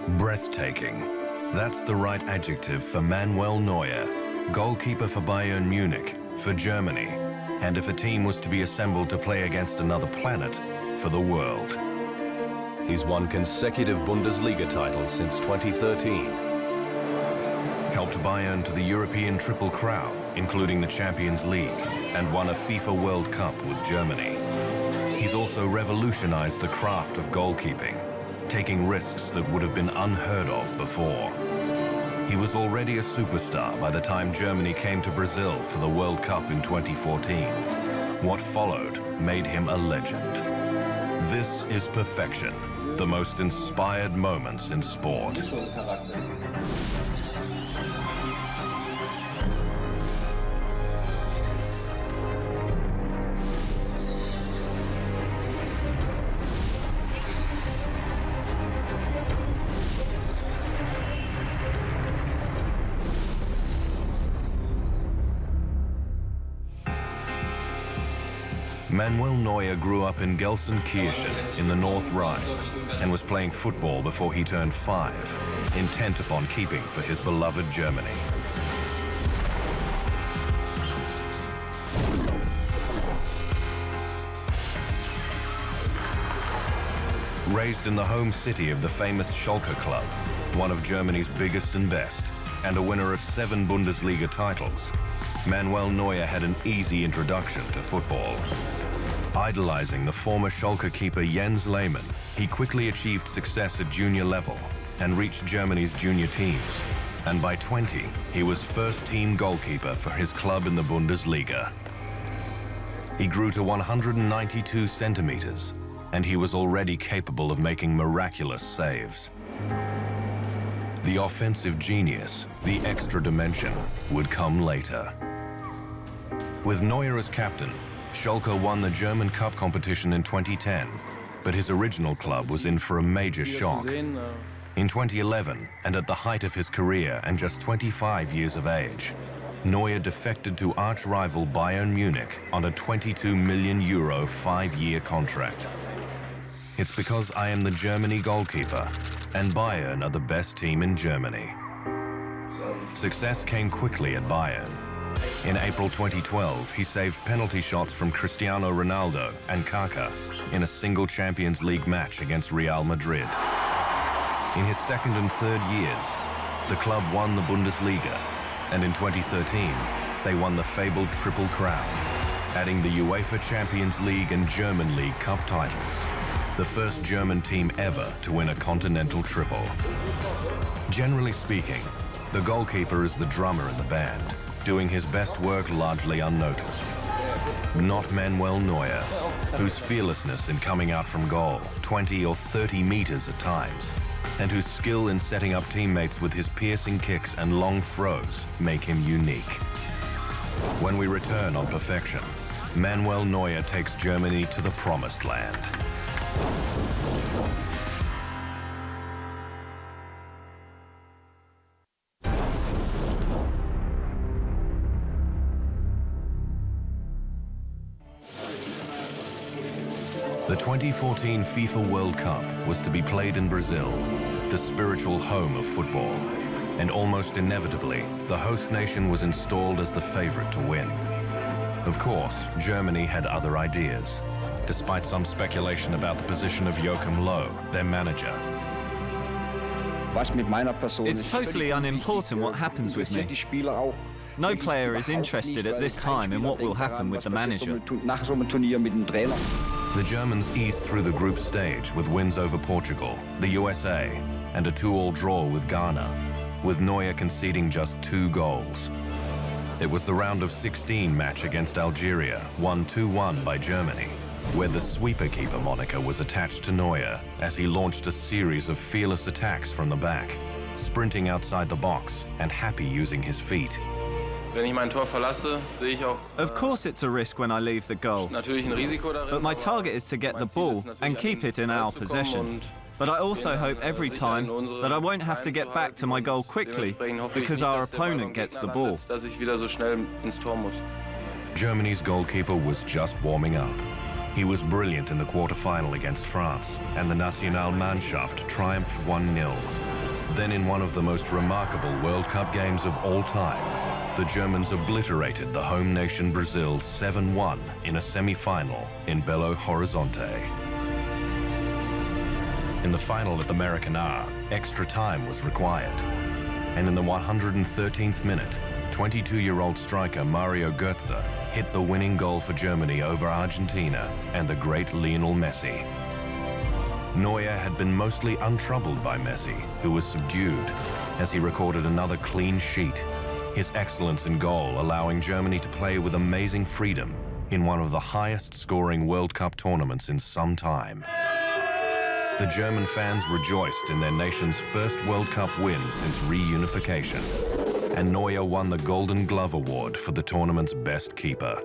Breathtaking. That's the right adjective for Manuel Neuer, goalkeeper for Bayern Munich, for Germany, and if a team was to be assembled to play against another planet, for the world. He's won consecutive Bundesliga titles since 2013. Helped Bayern to the European Triple Crown, including the Champions League, and won a FIFA World Cup with Germany. He's also revolutionized the craft of goalkeeping, taking risks that would have been unheard of before. He was already a superstar by the time Germany came to Brazil for the World Cup in 2014. What followed made him a legend. This is perfection, the most inspired moments in sport. Manuel Neuer grew up in Gelsenkirchen in the North Rhine and was playing football before he turned 5, intent upon keeping for his beloved Germany. Raised in the home city of the famous Schalke club, one of Germany's biggest and best, and a winner of 7 Bundesliga titles, Manuel Neuer had an easy introduction to football. Idolizing the former Schalke keeper Jens Lehmann, he quickly achieved success at junior level and reached Germany's junior teams. And by 20, he was first-team goalkeeper for his club in the Bundesliga. He grew to 192 centimeters, and he was already capable of making miraculous saves. The offensive genius, the extra dimension, would come later. With Neuer as captain, Schalke won the German Cup competition in 2010, but his original club was in for a major shock. In 2011, and at the height of his career and just 25 years of age, Neuer defected to arch-rival Bayern Munich on a €22 million 5-year contract. It's because I am the Germany goalkeeper, and Bayern are the best team in Germany. Success came quickly at Bayern. In April 2012, he saved penalty shots from Cristiano Ronaldo and Kaká in a single Champions League match against Real Madrid. In his second and third years, the club won the Bundesliga, and in 2013, they won the fabled Triple Crown, adding the UEFA Champions League and German League Cup titles, the first German team ever to win a continental triple. Generally speaking, the goalkeeper is the drummer in the band, doing his best work largely unnoticed. Not Manuel Neuer, whose fearlessness in coming out from goal, 20 or 30 meters at times, and whose skill in setting up teammates with his piercing kicks and long throws make him unique. When we return on perfection, Manuel Neuer takes Germany to the promised land. The 2014 FIFA World Cup was to be played in Brazil, the spiritual home of football. And almost inevitably, the host nation was installed as the favorite to win. Of course, Germany had other ideas, despite some speculation about the position of Joachim Löw, their manager. It's totally unimportant what happens with me. No player is interested at this time in what will happen with the manager. The Germans eased through the group stage with wins over Portugal, the USA, and a 2-2 draw with Ghana, with Neuer conceding just 2 goals. It was the round of 16 match against Algeria, won 2-1 by Germany, where the sweeper keeper moniker was attached to Neuer as he launched a series of fearless attacks from the back, sprinting outside the box and happy using his feet. Of course it's a risk when I leave the goal, but my target is to get the ball and keep it in our possession. But I also hope every time that I won't have to get back to my goal quickly because our opponent gets the ball. Germany's goalkeeper was just warming up. He was brilliant in the quarter-final against France, and the Nationalmannschaft triumphed 1-0. Then in one of the most remarkable World Cup games of all time, the Germans obliterated the home nation Brazil 7-1 in a semi-final in Belo Horizonte. In the final at the Maracanã, extra time was required. And in the 113th minute, 22-year-old striker Mario Götze hit the winning goal for Germany over Argentina and the great Lionel Messi. Neuer had been mostly untroubled by Messi, who was subdued, as he recorded another clean sheet, his excellence in goal allowing Germany to play with amazing freedom in one of the highest-scoring World Cup tournaments in some time. The German fans rejoiced in their nation's first World Cup win since reunification, and Neuer won the Golden Glove Award for the tournament's best keeper.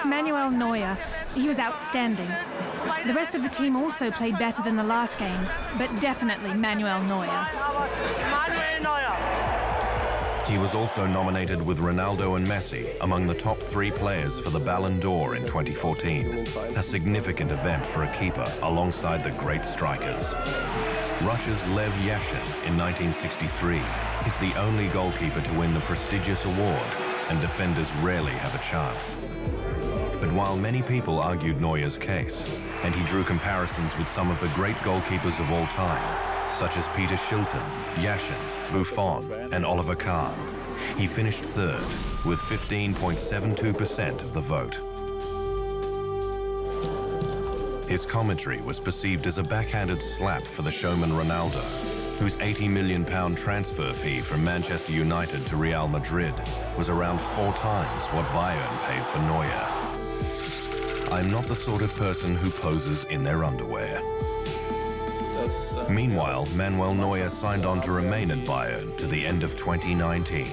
Manuel Neuer. He was outstanding. The rest of the team also played better than the last game, but definitely Manuel Neuer. He was also nominated with Ronaldo and Messi among the top 3 players for the Ballon d'Or in 2014, a significant event for a keeper alongside the great strikers. Russia's Lev Yashin in 1963 is the only goalkeeper to win the prestigious award, and defenders rarely have a chance. But while many people argued Neuer's case, and he drew comparisons with some of the great goalkeepers of all time, such as Peter Shilton, Yashin, Buffon, and Oliver Kahn, he finished third with 15.72% of the vote. His commentary was perceived as a backhanded slap for the showman Ronaldo, whose £80 million transfer fee from Manchester United to Real Madrid was around 4 times what Bayern paid for Neuer. I'm not the sort of person who poses in their underwear. Meanwhile, Manuel Neuer signed on to remain at Bayern to the end of 2019.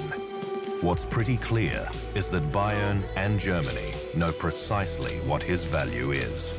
What's pretty clear is that Bayern and Germany know precisely what his value is.